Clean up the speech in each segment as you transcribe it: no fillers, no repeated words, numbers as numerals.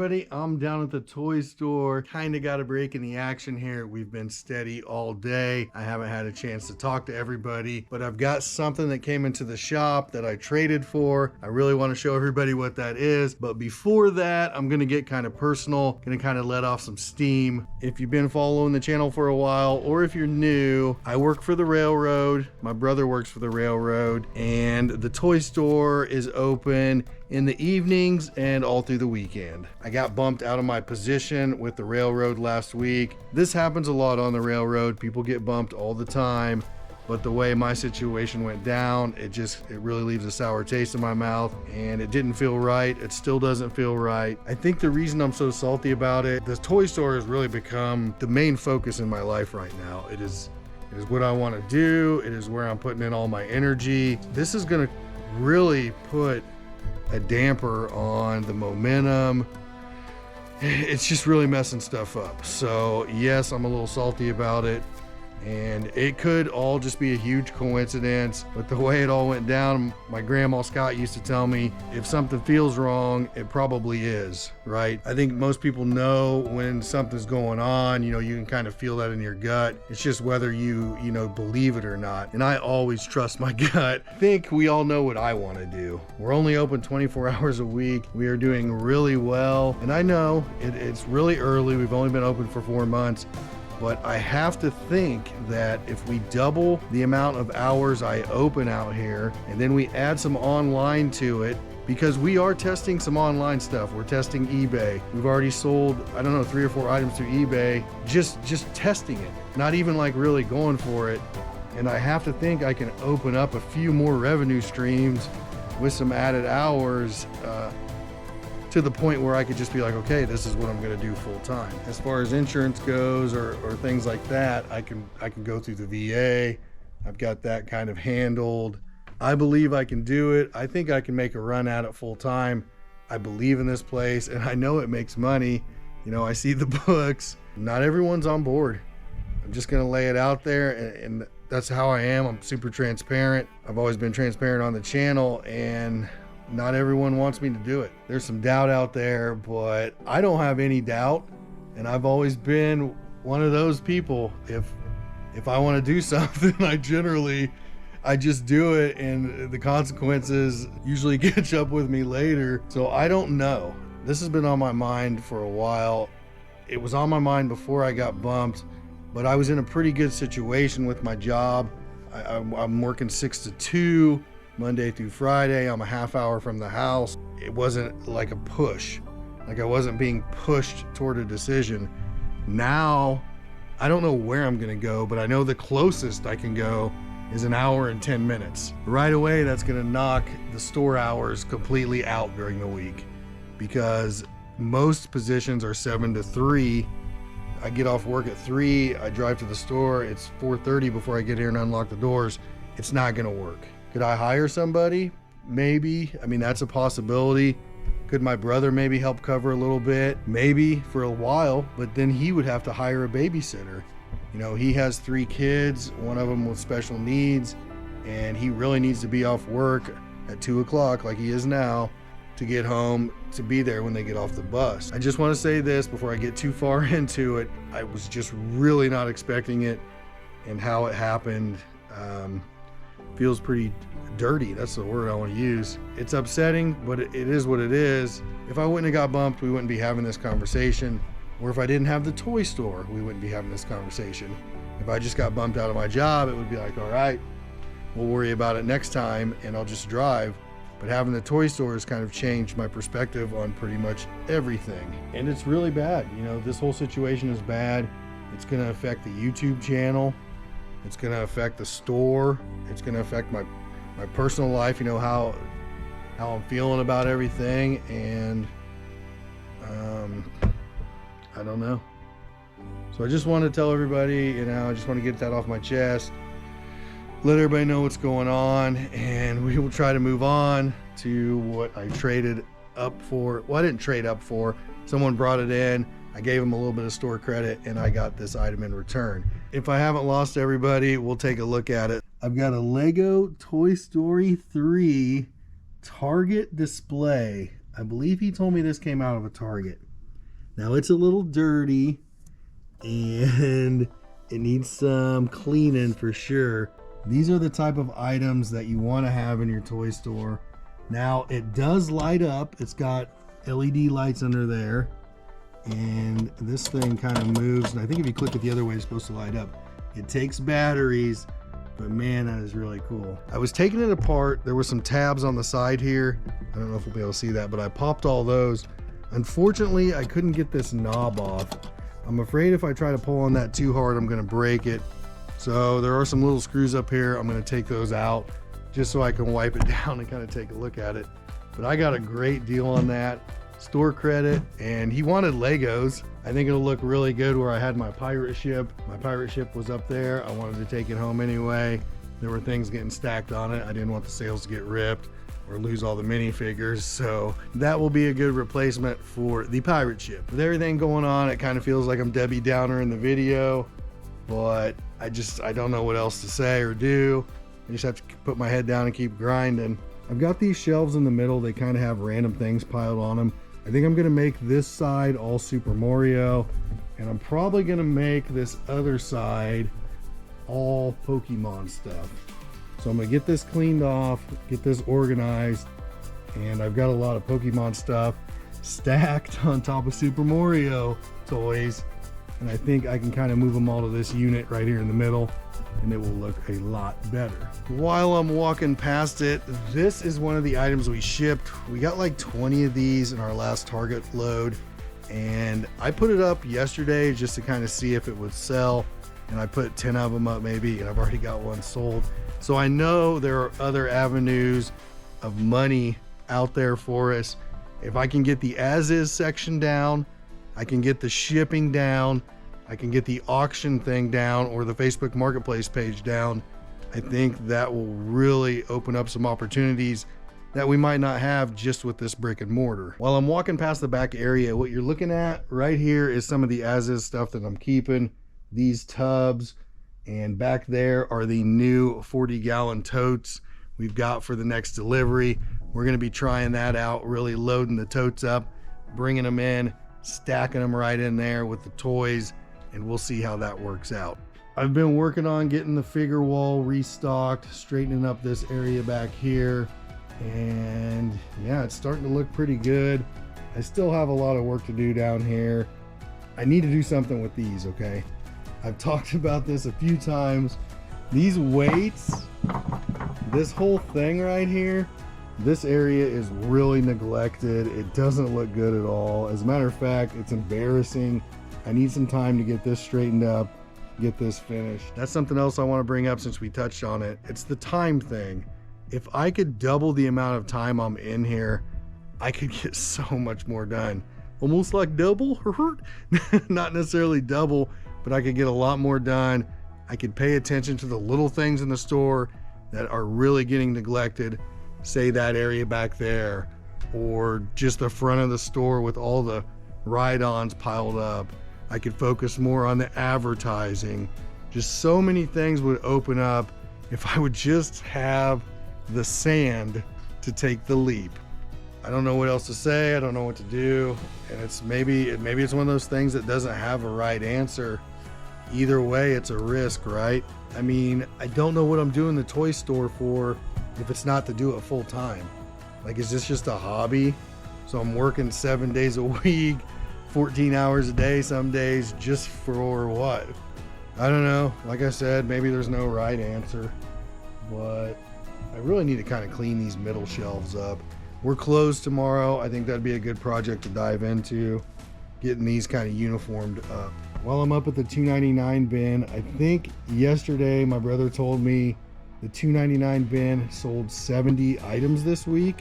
everybody, I'm down at the toy store. Kind of got a break in the action here. We've been steady all day. I haven't had a chance to talk to everybody, but I've got something that came into the shop that I traded for. I really want to show everybody what that is, but before that, I'm gonna get kind of personal, gonna kind of let off some steam. If you've been following the channel for a while, or if you're new, I work for the railroad. My brother works for the railroad, and the toy store is open in the evenings and all through the weekend. I got bumped out of my position with the railroad last week. This happens a lot on the railroad. People get bumped all the time, but the way my situation went down, it really leaves a sour taste in my mouth, and it didn't feel right. It still doesn't feel right. I think the reason I'm so salty about it, the toy store has really become the main focus in my life right now. It is what I want to do. It is where I'm putting in all my energy. This is gonna really put a damper on the momentum. It's just really messing stuff up. So yes, I'm a little salty about it, and it could all just be a huge coincidence, but the way it all went down, my grandma Scott used to tell me, if something feels wrong, it probably is, right? I think most people know when something's going on. You can kind of feel that in your gut. It's just whether you believe it or not. And I always trust my gut. I think we all know what I want to do. We're only open 24 hours a week. We are doing really well. And I know it's really early. We've only been open for 4 months. But I have to think that if we double the amount of hours I open out here, and then we add some online to it, because we are testing some online stuff. We're testing eBay. We've already sold, 3 or 4 items through eBay, just testing it, not even like really going for it. And I have to think I can open up a few more revenue streams with some added hours, to the point where I could just be like, okay, this is what I'm gonna do full time. As far as insurance goes or things like that, I can go through the VA. I've got that kind of handled. I believe I can do it. I think I can make a run at it full time. I believe in this place, and I know it makes money. I see the books. Not everyone's on board. I'm just gonna lay it out there, and that's how I am. I'm super transparent. I've always been transparent on the channel, and not everyone wants me to do it. There's some doubt out there, but I don't have any doubt. And I've always been one of those people. If I want to do something, I just do it, and the consequences usually catch up with me later. So I don't know. This has been on my mind for a while. It was on my mind before I got bumped, but I was in a pretty good situation with my job. I'm working 6 to 2. Monday through Friday. I'm a half hour from the house. It wasn't like a push. Like I wasn't being pushed toward a decision. Now, I don't know where I'm gonna go, but I know the closest I can go is an hour and 10 minutes. Right away, that's gonna knock the store hours completely out during the week, because most positions are 7 to 3. I get off work at 3, I drive to the store, it's 4:30 before I get here and unlock the doors. It's not gonna work. Could I hire somebody? Maybe. That's a possibility. Could my brother maybe help cover a little bit? Maybe for a while, but then he would have to hire a babysitter. He has 3 kids, one of them with special needs, and he really needs to be off work at 2 o'clock like he is now to get home to be there when they get off the bus. I just want to say this before I get too far into it. I was just really not expecting it, and how it happened feels pretty dirty. That's the word I want to use. It's upsetting, but it is what it is. If I wouldn't have got bumped, we wouldn't be having this conversation. Or if I didn't have the toy store, we wouldn't be having this conversation. If I just got bumped out of my job, it would be like, all right, we'll worry about it next time, and I'll just drive. But having the toy store has kind of changed my perspective on pretty much everything. And it's really bad. This whole situation is bad. It's gonna affect the YouTube channel. It's going to affect the store. It's going to affect my personal life, how I'm feeling about everything. And I don't know. So I just want to tell everybody, I just want to get that off my chest, let everybody know what's going on, and we will try to move on to what I traded up for. Well, I didn't trade up for. Someone brought it in. I gave them a little bit of store credit, and I got this item in return. If I haven't lost everybody, we'll take a look at it. I've got a Lego Toy Story 3 Target display. I believe he told me this came out of a Target. Now it's a little dirty and it needs some cleaning for sure. These are the type of items that you want to have in your toy store. Now it does light up. It's got LED lights under there, and this thing kind of moves, and I think if you click it the other way it's supposed to light up. It takes batteries, but man, that is really cool. I was taking it apart. There were some tabs on the side here. I don't know if we'll be able to see that, but I popped all those. Unfortunately, I couldn't get this knob off. I'm afraid if I try to pull on that too hard, I'm gonna break it. So there are some little screws up here. I'm gonna take those out just so I can wipe it down and kind of take a look at it. But I got a great deal on that, store credit, and he wanted Legos. I think it'll look really good where I had my pirate ship. My pirate ship was up there. I wanted to take it home anyway. There were things getting stacked on it. I didn't want the sails to get ripped or lose all the minifigures, so that will be a good replacement for the pirate ship. With everything going on, it kind of feels like I'm Debbie Downer in the video, but I don't know what else to say or do. I just have to put my head down and keep grinding. I've got these shelves in the middle. They kind of have random things piled on them. I think I'm gonna make this side all Super Mario, and I'm probably gonna make this other side all Pokemon stuff. So I'm gonna get this cleaned off, get this organized, and I've got a lot of Pokemon stuff stacked on top of Super Mario toys, and I think I can kind of move them all to this unit right here in the middle, and it will look a lot better. While I'm walking past it, this is one of the items we shipped. We got like 20 of these in our last Target load, and I put it up yesterday just to kind of see if it would sell, and I put 10 of them up maybe, and I've already got one sold. So I know there are other avenues of money out there for us. If I can get the as-is section down, I can get the shipping down, I can get the auction thing down, or the Facebook Marketplace page down, I think that will really open up some opportunities that we might not have just with this brick and mortar. While I'm walking past the back area, what you're looking at right here is some of the as-is stuff that I'm keeping. These tubs, and back there are the new 40-gallon totes we've got for the next delivery. We're gonna be trying that out, really loading the totes up, bringing them in, stacking them right in there with the toys, and we'll see how that works out. I've been working on getting the figure wall restocked, straightening up this area back here, and yeah, it's starting to look pretty good. I still have a lot of work to do down here. I need to do something with these, okay? I've talked about this a few times. These weights, this whole thing right here, this area is really neglected. It doesn't look good at all. As a matter of fact, it's embarrassing. I need some time to get this straightened up, get this finished. That's something else I want to bring up since we touched on it. It's the time thing. If I could double the amount of time I'm in here, I could get so much more done. Almost like double, not necessarily double, but I could get a lot more done. I could pay attention to the little things in the store that are really getting neglected. Say that area back there, or just the front of the store with all the ride-ons piled up. I could focus more on the advertising. Just so many things would open up if I would just have the sand to take the leap. I don't know what else to say. I don't know what to do. And it's maybe it's one of those things that doesn't have a right answer. Either way, it's a risk, right? I mean, I don't know what I'm doing the toy store for if it's not to do it full time. Like, is this just a hobby? So I'm working 7 days a week, 14 hours a day some days, just for what? I don't know. Like I said, maybe there's no right answer, but I really need to kind of clean these middle shelves up. We're closed tomorrow. I think that'd be a good project to dive into, getting these kind of uniformed up. While I'm up at the $2.99 bin, I think yesterday my brother told me the $2.99 bin sold 70 items this week.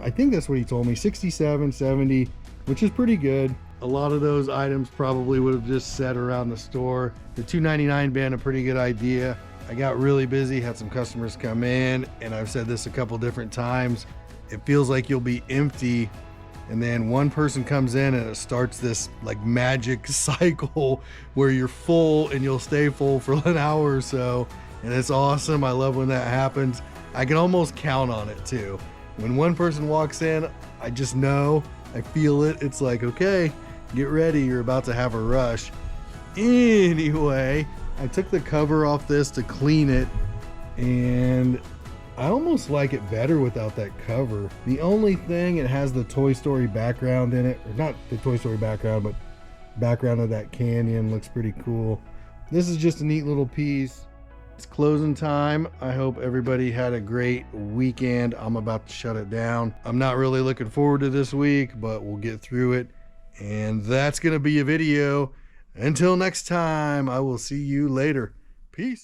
I think that's what he told me, 67, 70, which is pretty good. A lot of those items probably would have just sat around the store. The $2.99 bin, a pretty good idea. I got really busy, had some customers come in, and I've said this a couple different times. It feels like you'll be empty, and then one person comes in and it starts this like magic cycle where you're full and you'll stay full for an hour or so. And it's awesome. I love when that happens. I can almost count on it too. When one person walks in, I just know I feel it. It's like, okay, get ready. You're about to have a rush. Anyway, I took the cover off this to clean it, and I almost like it better without that cover. The only thing, it has the Toy Story background in it, or not the Toy Story background, but background of that canyon. Looks pretty cool. This is just a neat little piece. It's closing time. I hope everybody had a great weekend. I'm about to shut it down. I'm not really looking forward to this week, but we'll get through it. And that's going to be a video. Until next time, I will see you later. Peace.